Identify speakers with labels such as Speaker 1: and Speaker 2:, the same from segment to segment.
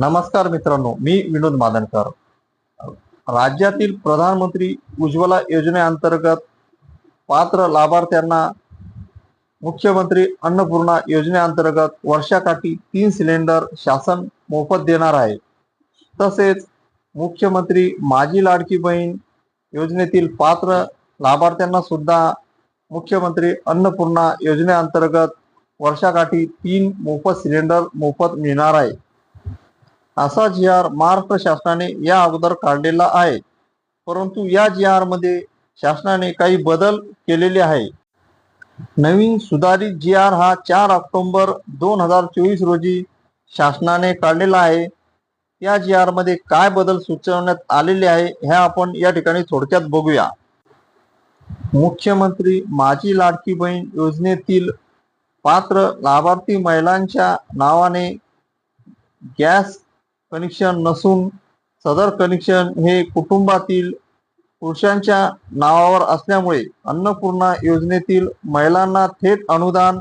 Speaker 1: नमस्कार मित्रांनो, मी विनोद मादनकर। राज्यातील प्रधानमंत्री उज्ज्वला योजनेअंतर्गत पात्र लाभार्थ्यांना मुख्यमंत्री अन्नपूर्णा योजनेअंतर्गत वर्षाकाठी 3 सिलेंडर शासन मोफत देणार आहे। तसेच मुख्यमंत्री माझी लाडकी बहीण योजनेतील पात्र लाभार्थ्यांना सुद्धा मुख्यमंत्री अन्नपूर्णा योजनेअंतर्गत वर्षाकाठी 3 मोफत सिलेंडर मोफत मिळणार आहे। असा जी.आर. महाराष्ट्र शासनाने या अगोदर काढलेला आहे, परंतु या जी.आर. मध्ये शासनाने काही बदल केलेले आहे। नवीन सुधारित जी.आर. हा 4 ऑक्टोबर 2024 रोजी शासनाने काढलेला आहे। या जी.आर. मध्ये काय बदल सुचवण्यात आलेले आहे हे आपण या ठिकाणी थोडक्यात बघूया। मुख्यमंत्री माझी लाडकी बहीण योजनेतील पात्र लाभार्थी महिलांच्या नावाने गॅस कनेक्शन नसून सदर कनेक्शन हे कुटुंबातील पुरुषांच्या नावावर असल्यामुळे अन्नपूर्णा योजनेतील महिलांना थेट अनुदान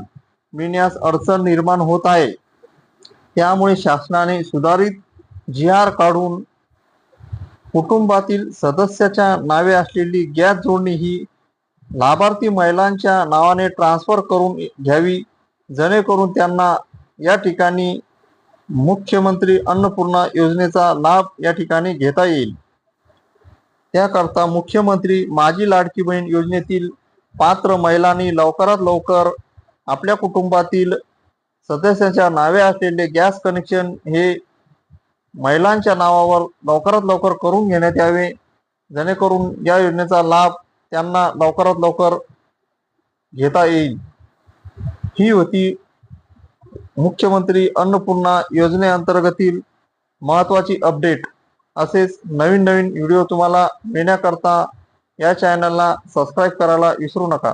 Speaker 1: मिळण्यास अडचण निर्माण होत आहे। त्यामुळे शासनाने सुधारित जी.आर. काढून कुटुंबातील सदस्याच्या नावे असलेली गॅस जोडणी ही लाभार्थी महिलांच्या नावाने ट्रान्सफर करून घ्यावी, जेणेकरून त्यांना या ठिकाणी मुख्यमंत्री अन्नपूर्णा योजनेचा लाभ या ठिकाणी घेता येईल। त्याकरता मुख्यमंत्री माझी लाडकी बहीण योजनेतील पात्र महिलांनी लवकरात लवकर आपल्या कुटुंबातील सदस्याच्या नावे असलेले गॅस कनेक्शन हे महिलांच्या नावावर लवकरात लवकर करून घेण्यात यावे, जेणेकरून या योजनेचा लाभ त्यांना लवकरात लवकर घेता येईल। ही होती मुख्यमंत्री अन्नपूर्णा योजनेअंतर्गतील महत्त्वाची अपडेट। असेच नवीन व्हिडिओ तुम्हाला मिळण्याकरता या चॅनलला सबस्क्राईब करायला विसरू नका।